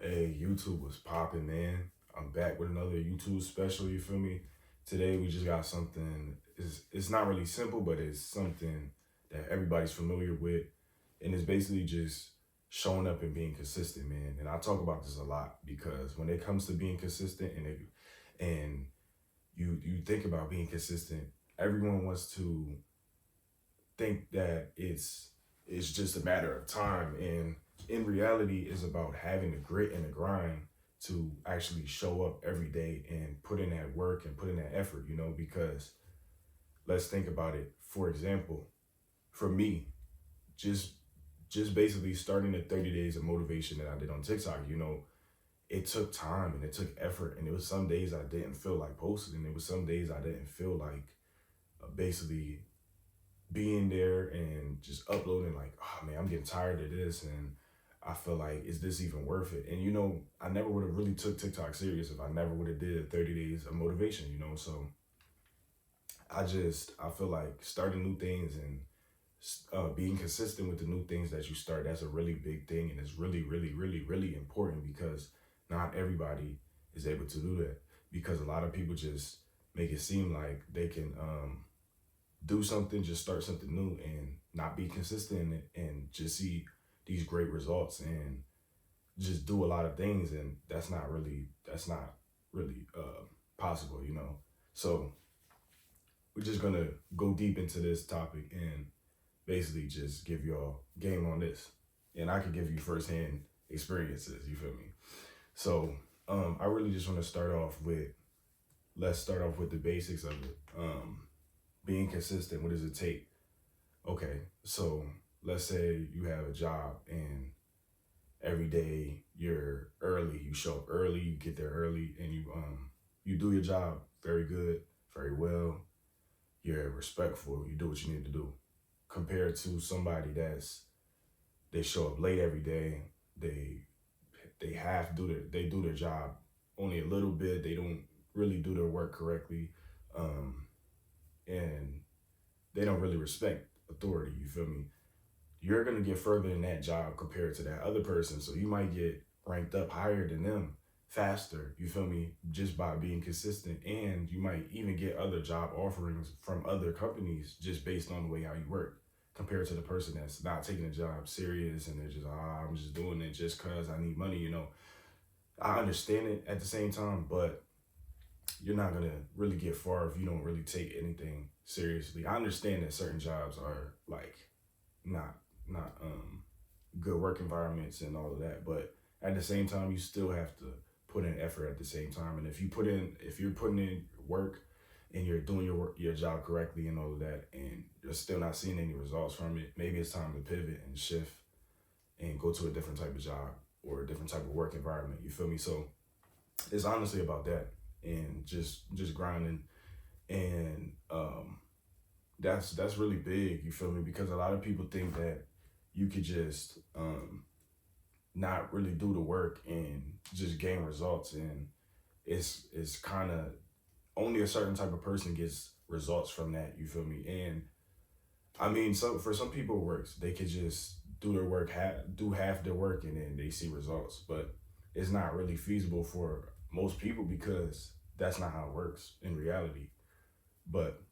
Hey, YouTube was popping, man. I'm back with another YouTube special, you feel me? Today we just got something, it's not really simple, but it's something that everybody's familiar with. And it's basically just showing up and being consistent, man. And I talk about this a lot because when it comes to being consistent and you think about being consistent, everyone wants to think that it's just a matter of time, and in reality it's about having the grit and the grind to actually show up every day and put in that work and put in that effort, because let's think about it. For example, for me, just just basically starting the 30 days of motivation that I did on TikTok, it took time and it took effort, and it was some days I didn't feel like posting, and it was some days I didn't feel like basically being there and just uploading, like, oh man, I'm getting tired of this, and I feel like, is this even worth it? And I never would have really took TikTok serious if I never would have did 30 days of motivation, so I feel like starting new things and being consistent with the new things that you start, that's a really big thing, and it's really, really, really, really important, because not everybody is able to do that, because a lot of people just make it seem like they can do something, just start something new and not be consistent in it, and just see these great results and just do a lot of things, and that's not really possible, So we're just gonna go deep into this topic and basically just give y'all game on this, and I could give you firsthand experiences. You feel me? So I really just want to start off with let's start off with the basics of it. Being consistent. What does it take? Okay, so let's say you have a job and every day you're early, you show up early, you get there early, and you do your job very good, very well. You're respectful. You do what you need to do. Compared to somebody they show up late every day. They do their job only a little bit. They don't really do their work correctly, and they don't really respect authority. You feel me? You're gonna get further in that job compared to that other person. So you might get ranked up higher than them faster, you feel me, just by being consistent. And you might even get other job offerings from other companies just based on the way how you work, compared to the person that's not taking the job serious and they're just, I'm just doing it just cause I need money. I understand it at the same time, but you're not gonna really get far if you don't really take anything seriously. I understand that certain jobs are like not good work environments and all of that, but at the same time you still have to put in effort at the same time. And if you're putting in work and you're doing your job correctly and all of that, and you're still not seeing any results from it, maybe it's time to pivot and shift and go to a different type of job or a different type of work environment. You feel me? So it's honestly about that, and just grinding. And that's really big, you feel me, because a lot of people think that you could just not really do the work and just gain results, and it's kind of only a certain type of person gets results from that, you feel me. And I mean, so for some people it works. They could just do their work, do half their work, and then they see results. But it's not really feasible for most people, because that's not how it works in reality. But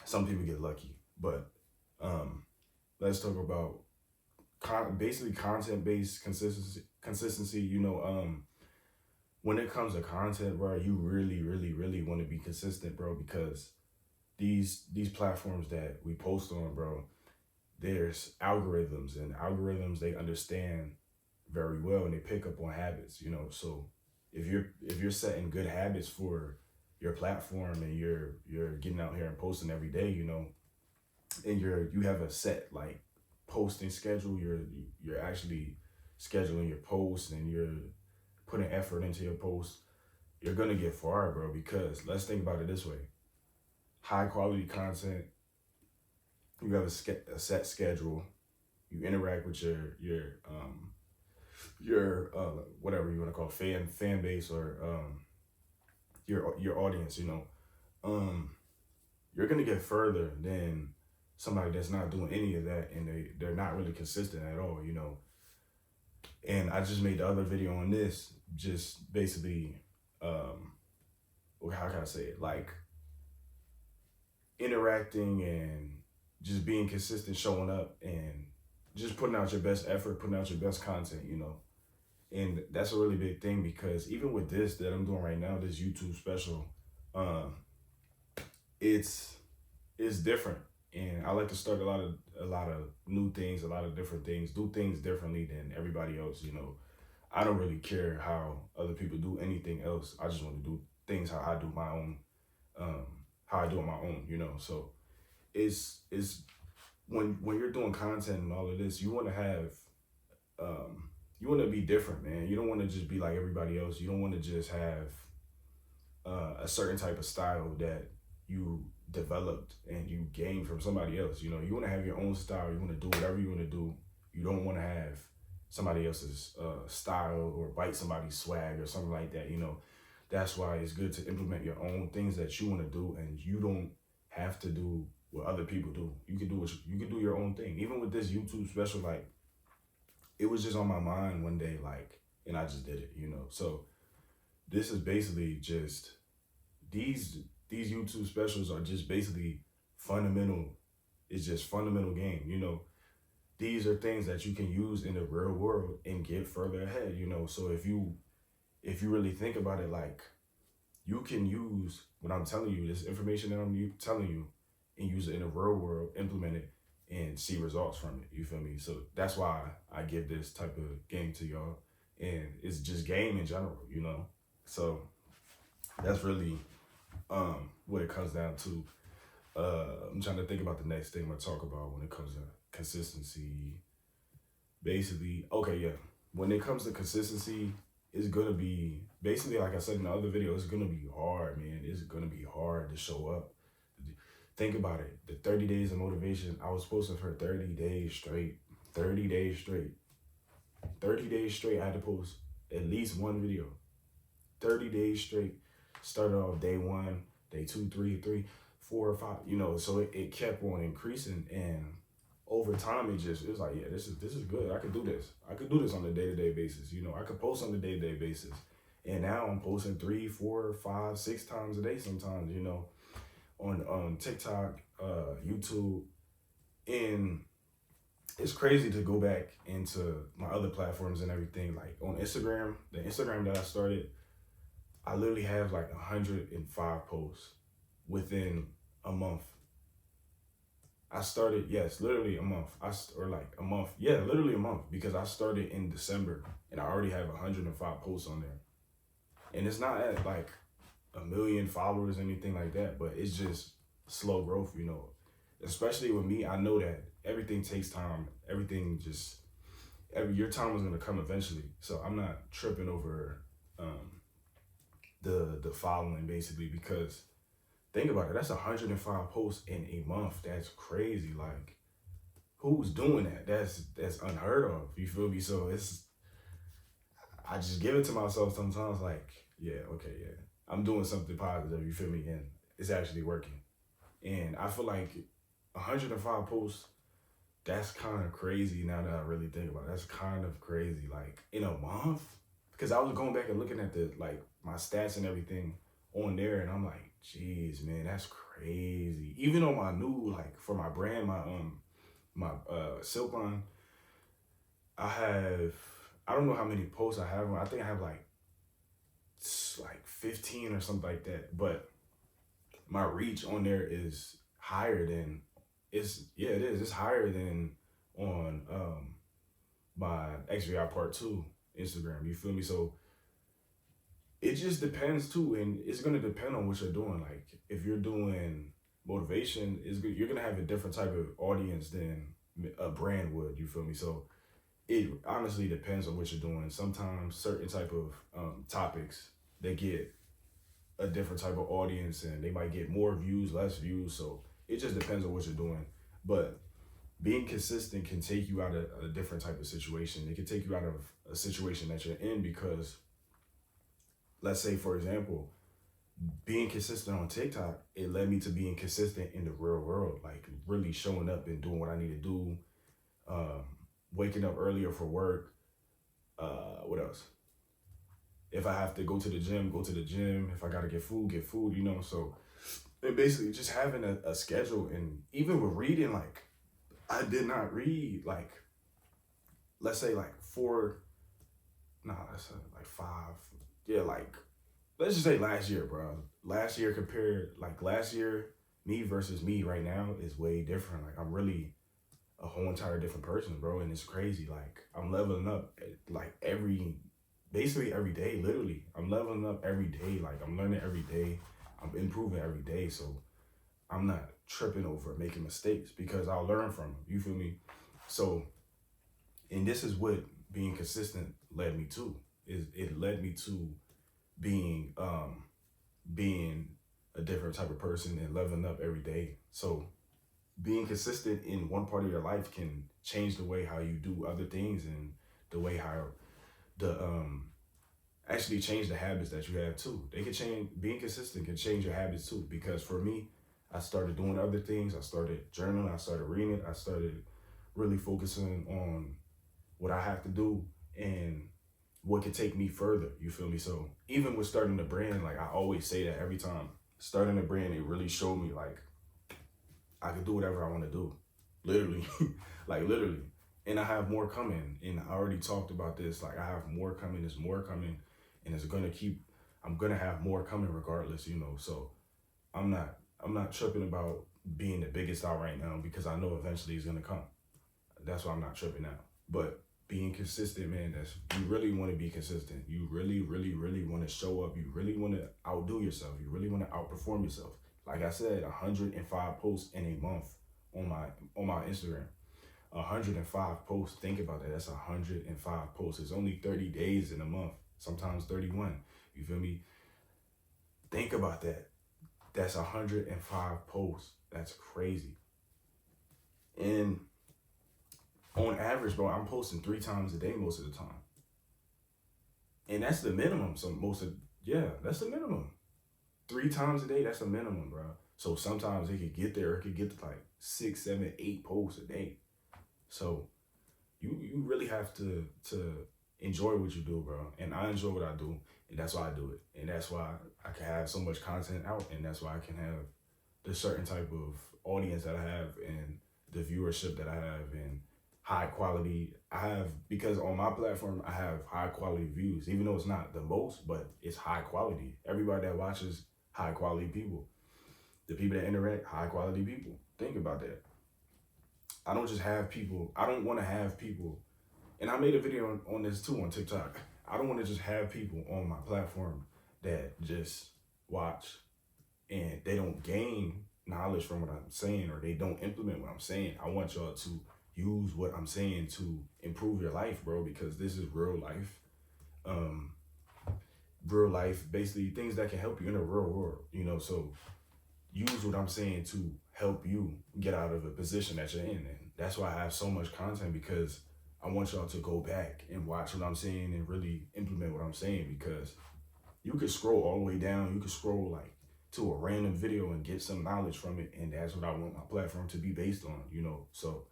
some people get lucky. But let's talk about basically content-based consistency. When it comes to content, bro, you really, really, really want to be consistent, bro, because these platforms that we post on, bro, there's algorithms, and algorithms, they understand very well, and they pick up on habits. So if you're setting good habits for your platform, and you're getting out here and posting every day, and you have a set like posting schedule, you're actually scheduling your posts, and you're putting effort into your posts, you're gonna get far, bro. Because let's think about it this way: high quality content, you have a set schedule, you interact with your whatever you want to call fan base, or your audience. You're gonna get further than somebody that's not doing any of that, and they're not really consistent at all. And I just made the other video on this, just basically, how can I say it? Like interacting and just being consistent, showing up and just putting out your best effort, putting out your best content, you know. And that's a really big thing because even with this that I'm doing right now, this YouTube special, um, it's different. And I like to start a lot of new things, a lot of different things, do things differently than everybody else, you know. I don't really care how other people do anything else. I just want to do things how I do my own, um, how I do it my own, you know. So it's when you're doing content and all of this, you want to have, you want to be different, man. You don't want to just be like everybody else. You don't want to just have a certain type of style that you developed and you gained from somebody else. You know, you want to have your own style. You want to do whatever you want to do. You don't want to have somebody else's style or bite somebody's swag or something like that. You know, that's why it's good to implement your own things that you want to do, and you don't have to do what other people do. You can do you can do your own thing. Even with this YouTube special, like it was just on my mind one day, like, and I just did it. You know, so this is basically just these YouTube specials are just basically fundamental. It's just fundamental game. You know, these are things that you can use in the real world and get further ahead. You know, so if you really think about it, like you can use what I'm telling you, this information that I'm telling you, and use it in the real world, implement it, and see results from it. You feel me? So that's why I give this type of game to y'all, and it's just game in general. You know, so that's really what it comes down to. I'm trying to think about the next thing I'm gonna talk about when it comes to consistency. Basically, okay, yeah. When it comes to consistency, it's gonna be basically like I said in the other video. It's gonna be hard, man. It's gonna be hard to show up. Think about it. The 30 days of motivation. I was posting for 30 days straight. 30 days straight. 30 days straight. I had to post at least one video. 30 days straight. Started off day one, day two, three, 4 or 5. You know, so it kept on increasing, and over time it was like, yeah, this is good. I could do this. I could do this on a day-to-day basis. You know, I could post on a day-to-day basis. And now I'm posting 3, 4, 5, 6 times a day sometimes, you know, on TikTok, YouTube. And it's crazy to go back into my other platforms and everything. Like on Instagram, the Instagram that I started, I literally have like 105 posts within a month. I started, yes, literally a month. Or like a month. Yeah, literally a month, because I started in December and I already have 105 posts on there. And it's not at like 1 million followers or anything like that, but it's just slow growth, you know. Especially with me, I know that everything takes time. Everything just, your time is gonna come eventually. So I'm not tripping over the following basically, because think about it. That's 105 posts in a month. That's crazy. Like, who's doing that? That's unheard of. You feel me? So I just give it to myself sometimes. Like, yeah, okay, yeah, I'm doing something positive. You feel me? And it's actually working. And I feel like 105 posts. That's kind of crazy now that I really think about it. That's kind of crazy. Like in a month, because I was going back and looking at the like my stats and everything on there, and I'm like, geez, man, that's crazy. Even on my new, like for my brand, my silk line, I don't know how many posts I have. I think I have like 15 or something like that. But my reach on there is higher than it is. It's higher than on my XVI Part 2 Instagram. You feel me? So it just depends too, and it's gonna depend on what you're doing. Like if you're doing motivation, you're gonna have a different type of audience than a brand would. You feel me? So it honestly depends on what you're doing. Sometimes certain type of topics, they get a different type of audience, and they might get more views, less views. So it just depends on what you're doing. But being consistent can take you out of a different type of situation. It can take you out of a situation that you're in, because let's say, for example, being consistent on TikTok, it led me to being consistent in the real world, like really showing up and doing what I need to do, waking up earlier for work, What else? If I have to go to the gym, go to the gym. If I gotta get food, you know. So, and basically just having a schedule, and even with reading, like I did not read like, let's say like four, nah, let's say like five, yeah, like let's just say last year, bro. Last year compared, like last year, me versus me right now is way different. Like I'm really a whole entire different person, bro, and it's crazy. Like I'm leveling up, like basically every day, literally. I'm leveling up every day. Like I'm learning every day. I'm improving every day. So I'm not tripping over making mistakes because I'll learn from them. You feel me? So, and this is what being consistent led me to. Is it led me to being being a different type of person and leveling up every day. So being consistent in one part of your life can change the way how you do other things, and the way how the actually change the habits that you have too. They can change, being consistent can change your habits too. Because for me, I started doing other things. I started journaling, I started reading, I started really focusing on what I have to do and what could take me further. You feel me? So even with starting the brand, like I always say that every time. Starting a brand, it really showed me like I can do whatever I want to do. Literally. Like literally. And I have more coming. And I already talked about this. Like I have more coming, there's more coming, and it's gonna keep I'm gonna have more coming regardless, you know. So I'm not tripping about being the biggest out right now because I know eventually it's gonna come. That's why I'm not tripping out. But being consistent, man, that's you really want to be consistent. You really, really, really want to show up. You really want to outdo yourself. You really want to outperform yourself. Like I said, 105 posts in a month on my Instagram. 105 posts. Think about that. That's 105 posts. It's only 30 days in a month. Sometimes 31. You feel me? Think about that. That's 105 posts. That's crazy. And on average, bro, I'm posting 3 times a day most of the time. And that's the minimum. That's the minimum. 3 times a day, that's the minimum, bro. So sometimes it could get there. It could get to like 6, 7, 8 posts a day. So you really have to enjoy what you do, bro. And I enjoy what I do, and that's why I do it. And that's why I can have so much content out, and that's why I can have the certain type of audience that I have, and the viewership that I have, and high quality. Because on my platform, I have high quality views, even though it's not the most, but it's high quality. Everybody that watches, high quality people. The people that interact, high quality people. Think about that. I don't just have people. I don't want to have people. And I made a video on this too on TikTok. I don't want to just have people on my platform that just watch and they don't gain knowledge from what I'm saying, or they don't implement what I'm saying. I want y'all to use what I'm saying to improve your life, bro, because this is real life. Real life, basically things that can help you in the real world, you know. So use what I'm saying to help you get out of a position that you're in. And that's why I have so much content, because I want y'all to go back and watch what I'm saying and really implement what I'm saying, because you could scroll all the way down. You could scroll like to a random video and get some knowledge from it. And that's what I want my platform to be based on, you know. So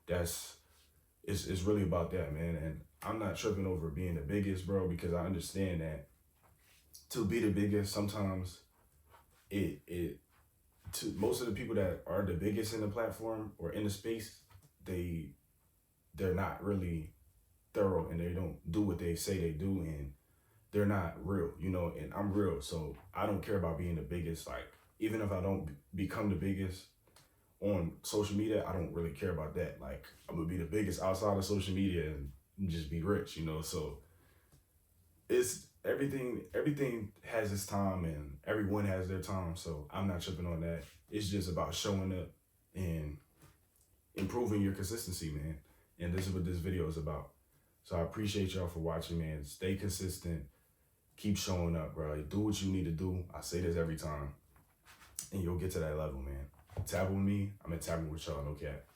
it's really about that, man. And I'm not tripping over being the biggest, bro, because I understand that to be the biggest, sometimes it to most of the people that are the biggest in the platform or in the space, they're not really thorough, and they don't do what they say they do, and they're not real, you know. And I'm real, so I don't care about being the biggest. Like, even if I don't become the biggest on social media, I don't really care about that. Like, I'm gonna be the biggest outside of social media and just be rich, you know. So it's everything has its time, and everyone has their time. So I'm not tripping on that. It's just about showing up and improving your consistency, man. And this is what this video is about. So I appreciate y'all for watching, man. Stay consistent. Keep showing up, bro. Do what you need to do. I say this every time. And you'll get to that level, man. Tap with me. I'm going to tap with y'all, no cap.